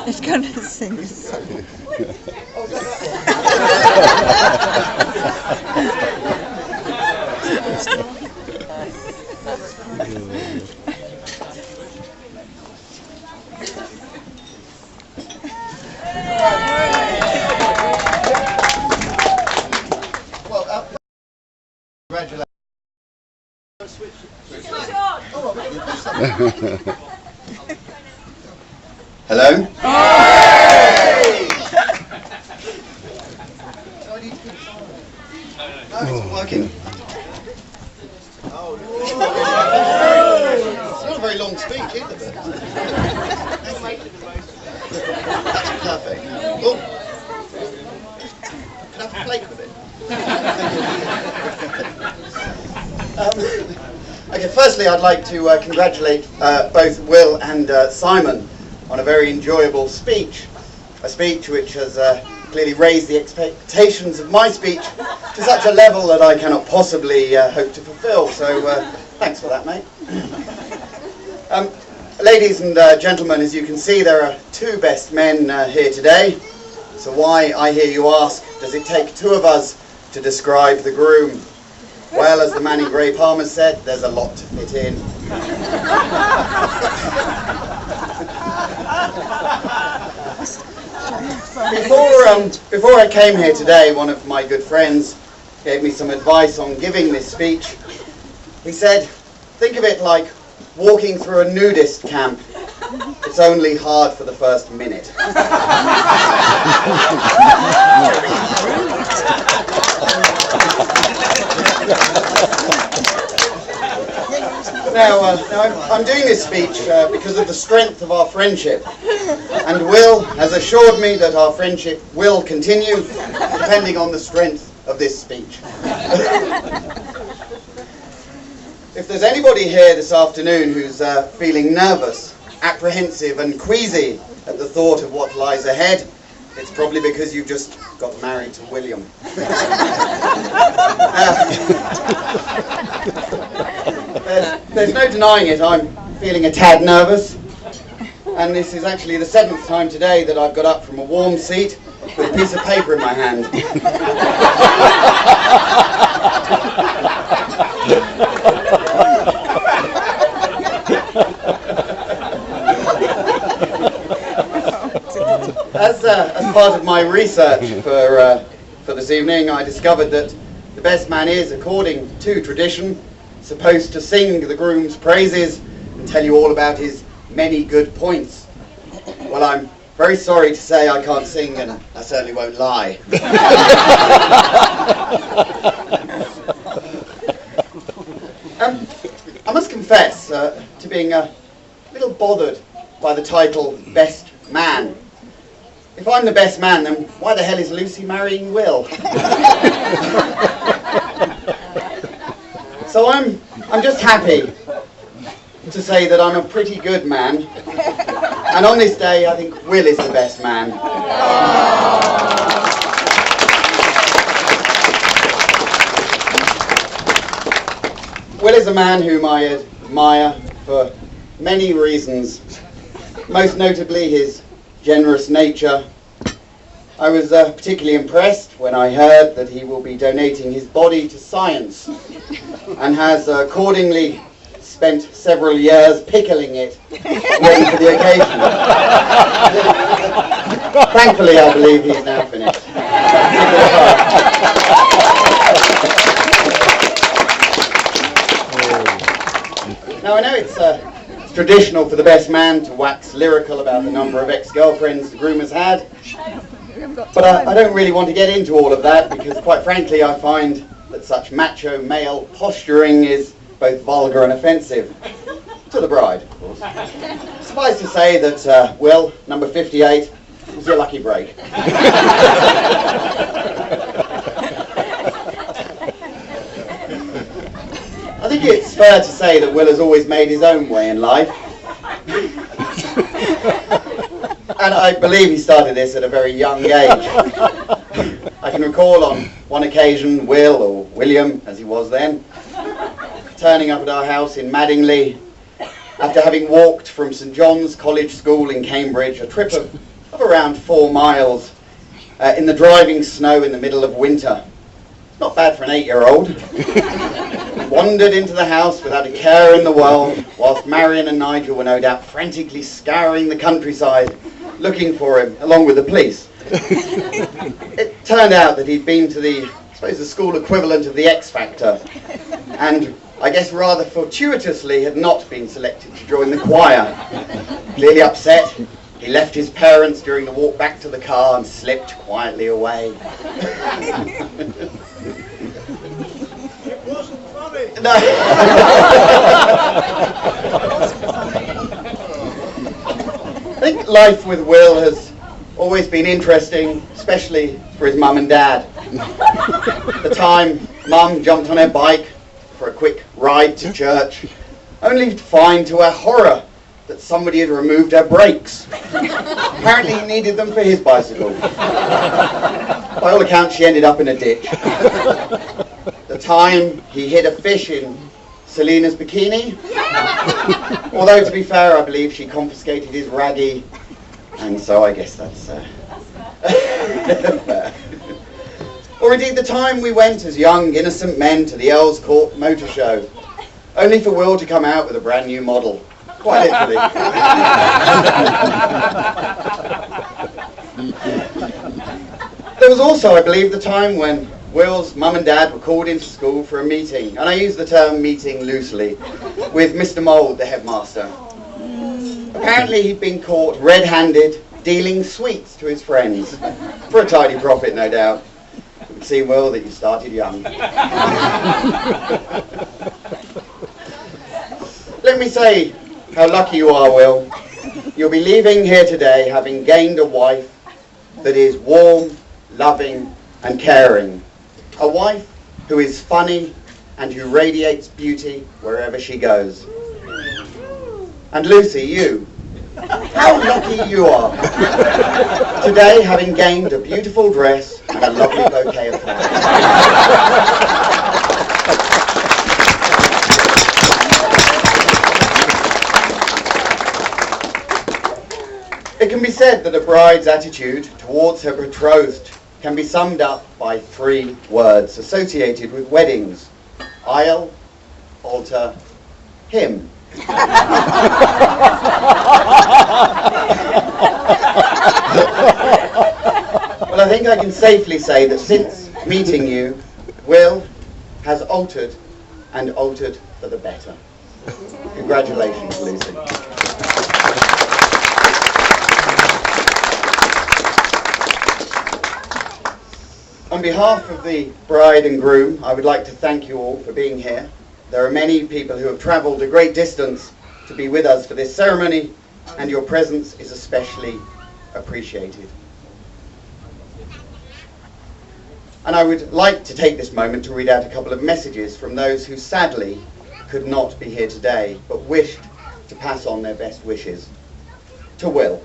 It's going to sing a song. Congratulations. Hello? No, it's working. It's not a very long speech either, but that's perfect. Oh, can I have a plate with it? Okay, firstly I'd like to congratulate both Will and Simon on a very enjoyable speech. A speech which has clearly raised the expectations of my speech to such a level that I cannot possibly hope to fulfill. So thanks for that, mate. Ladies and gentlemen, as you can see, there are two best men here today. So why, I hear you ask, does it take two of us to describe the groom? Well, as the man in grey Palmer said, there's a lot to fit in. Before I came here today, one of my good friends gave me some advice on giving this speech. He said, think of it like walking through a nudist camp. It's only hard for the first minute. Now, I'm doing this speech because of the strength of our friendship, and Will has assured me that our friendship will continue depending on the strength of this speech. If there's anybody here this afternoon who's feeling nervous, apprehensive and queasy at the thought of what lies ahead, it's probably because you've just got married to William. There's no denying it, I'm feeling a tad nervous, and this is actually the 7th time today that I've got up from a warm seat with a piece of paper in my hand. As part of my research for this evening, I discovered that the best man is, according to tradition, supposed to sing the groom's praises and tell you all about his many good points. Well, I'm very sorry to say I can't sing, and I certainly won't lie. I must confess to being a little bothered by the title Best Man. If I'm the best man, then why the hell is Lucy marrying Will? So I'm just happy to say that I'm a pretty good man, and on this day I think Will is the best man. Will is a man whom I admire for many reasons, most notably his generous nature. I was particularly impressed when I heard that he will be donating his body to science and has accordingly spent several years pickling it, ready for the occasion. Thankfully, I believe he's now finished. Now, I know it's traditional for the best man to wax lyrical about the number of ex-girlfriends the groom has had, but I don't really want to get into all of that, because quite frankly I find that such macho male posturing is both vulgar and offensive to the bride, of course. Suffice to say that Will, number 58, was your lucky break. I think it's fair to say that Will has always made his own way in life. And I believe he started this at a very young age. I can recall on one occasion Will, or William as he was then, turning up at our house in Madingley after having walked from St John's College School in Cambridge, a trip of of around 4 miles in the driving snow in the middle of winter. Not bad for an 8-year-old. Wandered into the house without a care in the world, whilst Marion and Nigel were no doubt frantically scouring the countryside, looking for him, along with the police. It turned out that he'd been to the school equivalent of the X Factor, and I guess rather fortuitously had not been selected to join the choir. Clearly upset, he left his parents during the walk back to the car and slipped quietly away. It wasn't funny. No. I think life with Will has always been interesting, especially for his mum and dad. The time Mum jumped on her bike for a quick ride to church, only to find to her horror that somebody had removed her brakes. Apparently he needed them for his bicycle. By all accounts, she ended up in a ditch. The time he hid a fish in Selena's bikini. Although, to be fair, I believe she confiscated his raggy, and so I guess that's fair. Or indeed the time we went as young, innocent men to the Earls Court Motor Show, only for Will to come out with a brand new model. Quite literally. There was also, I believe, the time when Will's mum and dad were called into school for a meeting, and I use the term meeting loosely, with Mr. Mould, the headmaster. Apparently he'd been caught red-handed dealing sweets to his friends, for a tidy profit, no doubt. You can see, Will, that you started young. Let me say how lucky you are, Will. You'll be leaving here today having gained a wife that is warm, loving, and caring. A wife who is funny and who radiates beauty wherever she goes. And Lucy, you, how lucky you are. Today having gained a beautiful dress and a lovely bouquet of flowers. It can be said that a bride's attitude towards her betrothed can be summed up by 3 words associated with weddings: aisle, altar, hymn. Well, I think I can safely say that since meeting you, Will has altered, and altered for the better. Congratulations, Lucy. On behalf of the bride and groom, I would like to thank you all for being here. There are many people who have travelled a great distance to be with us for this ceremony, and your presence is especially appreciated. And I would like to take this moment to read out a couple of messages from those who sadly could not be here today, but wished to pass on their best wishes. To Will.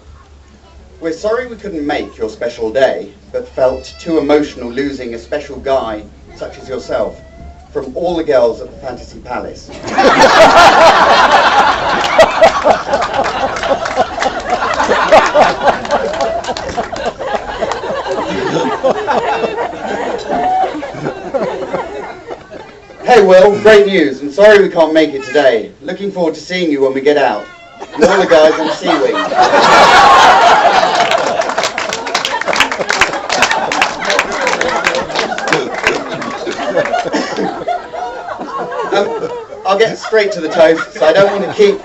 We're sorry we couldn't make your special day, but felt too emotional losing a special guy such as yourself from all the girls at the Fantasy Palace. Hey Will, great news, and sorry we can't make it today. Looking forward to seeing you when we get out. And all the guys on Seawing. I'll get straight to the toast, so I don't want to keep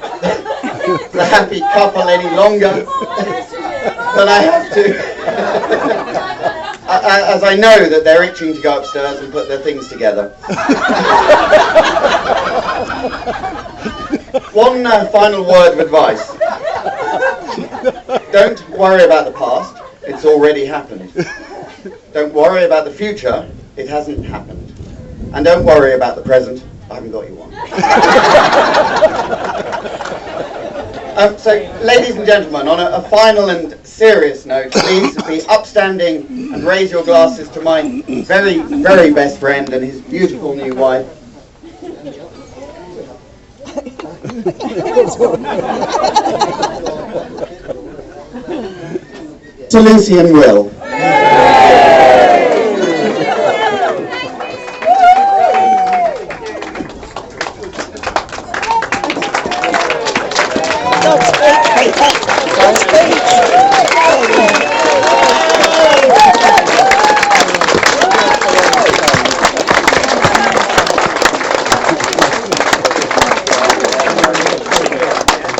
the happy couple any longer than I have to. As I know that they're itching to go upstairs and put their things together. One final word of advice. Don't worry about the past, it's already happened. Don't worry about the future, it hasn't happened. And don't worry about the present, I haven't got you one. So, ladies and gentlemen, on a final and serious note, please be upstanding and raise your glasses to my very, very best friend and his beautiful new wife. to Lucy and Will. Don't speak, Peter. Don't speak.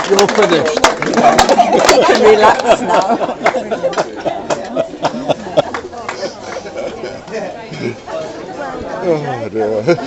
You're finished. You can relax now. Oh dear.